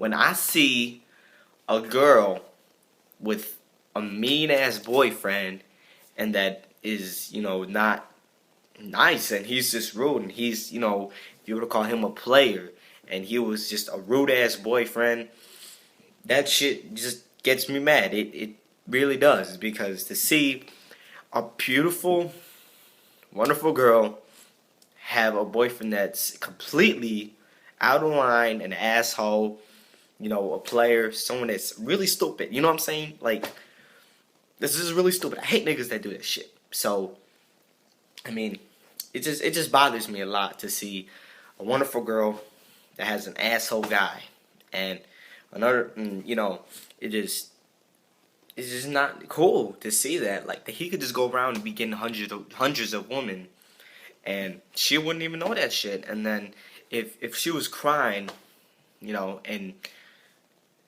when I see a girl with a mean ass boyfriend and that is, not nice and he's just rude and he's, if you were to call him a player and he was just a rude ass boyfriend, that shit just gets me mad. It really does, because to see a beautiful, wonderful girl have a boyfriend that's completely out of line, an asshole, a player, someone that's really stupid. You know what I'm saying? Like, this is really stupid. I hate niggas that do that shit. So, I mean, it just bothers me a lot to see a wonderful girl that has an asshole guy, and another, it's just not cool to see that. Like, he could just go around and be getting hundreds of women, and she wouldn't even know that shit. And then if she was crying, and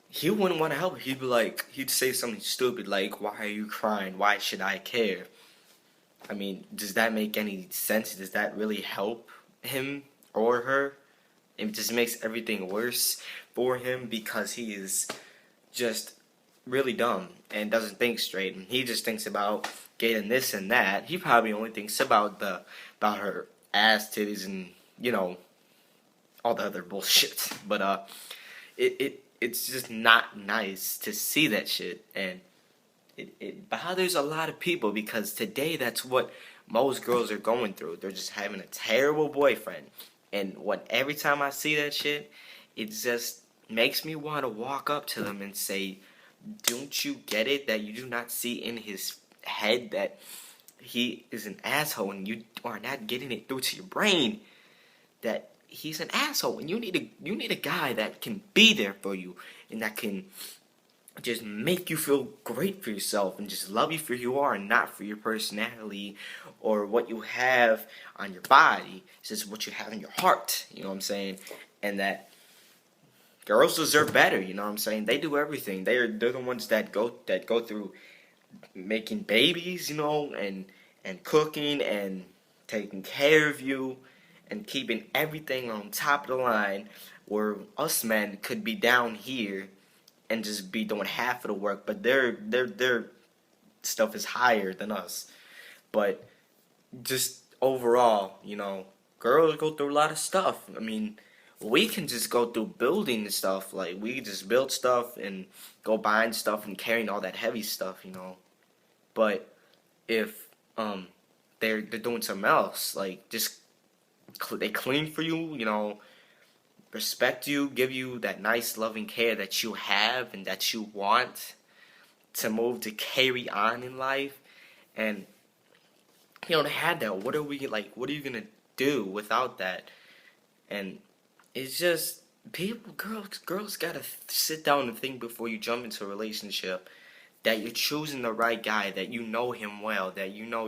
he wouldn't want to help her. He'd be like, he'd say something stupid like, "Why are you crying? Why should I care?" I mean, does that make any sense? Does that really help him or her? It just makes everything worse for him, because he is just really dumb and doesn't think straight, and he just thinks about getting this and that. He probably only thinks about her ass, titties, and all the other bullshit. But it's just not nice to see that shit, and it bothers a lot of people, because today that's what most girls are going through. They're just having a terrible boyfriend, and every time I see that shit, it just makes me want to walk up to them and say, "Don't you get it that you do not see in his head that he is an asshole, and you are not getting it through to your brain that he's an asshole, and you need a guy that can be there for you and that can just make you feel great for yourself and just love you for who you are and not for your personality or what you have on your body. It's just what you have in your heart." You know what I'm saying? And that girls deserve better. You know what I'm saying? They do everything. They're the ones that go through making babies, and cooking and taking care of you and keeping everything on top of the line, where us men could be down here and just be doing half of the work, but their stuff is higher than us. But just overall, girls go through a lot of stuff. I mean, we can just go through building and stuff. Like, we just build stuff and go buying stuff and carrying all that heavy stuff, But if they're doing something else, like just they clean for you, respect you, give you that nice loving care that you have and that you want to move to carry on in life, and you don't have that. What are you gonna do without that? And it's just girls gotta sit down and think before you jump into a relationship that you're choosing the right guy, that you know him well, that you know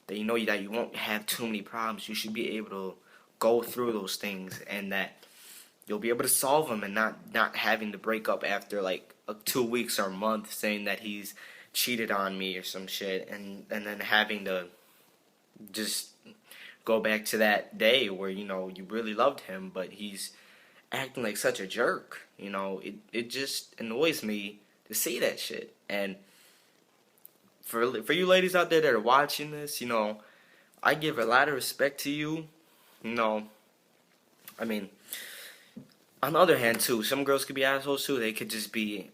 that you won't have too many problems. You should be able to go through those things, and that you'll be able to solve them, and not having to break up after like 2 weeks or a month saying that he's cheated on me or some shit, and then having to just go back to that day where you really loved him, but he's acting like such a jerk. It just annoys me to see that shit. And for you ladies out there that are watching this, I give a lot of respect to you. I mean, on the other hand too, some girls could be assholes too. They could just be,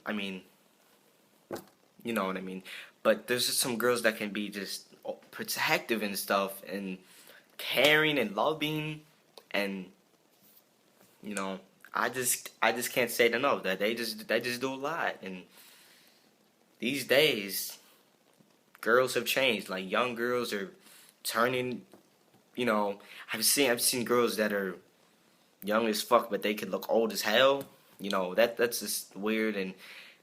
you know what I mean. But there's just some girls that can be just protective and stuff, and caring and loving, and I just can't say it enough that they just do a lot. And these days, girls have changed. Like, young girls are turning. I've seen girls that are young as fuck, but they could look old as hell. That's just weird. And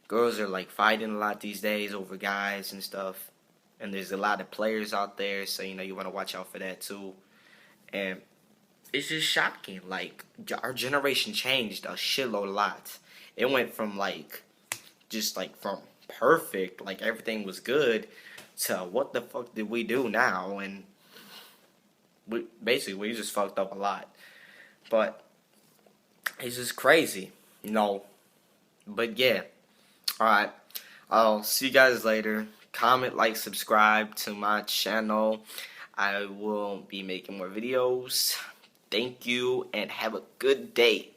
girls are like fighting a lot these days over guys and stuff. And there's a lot of players out there, so you want to watch out for that too. And it's just shocking. Like, our generation changed a shitload a lot. It went from from perfect, like everything was good, to what the fuck did we do now? And we just fucked up a lot. But it's just crazy. No. But yeah. Alright. I'll see you guys later. Comment, like, subscribe to my channel. I will be making more videos. Thank you and have a good day.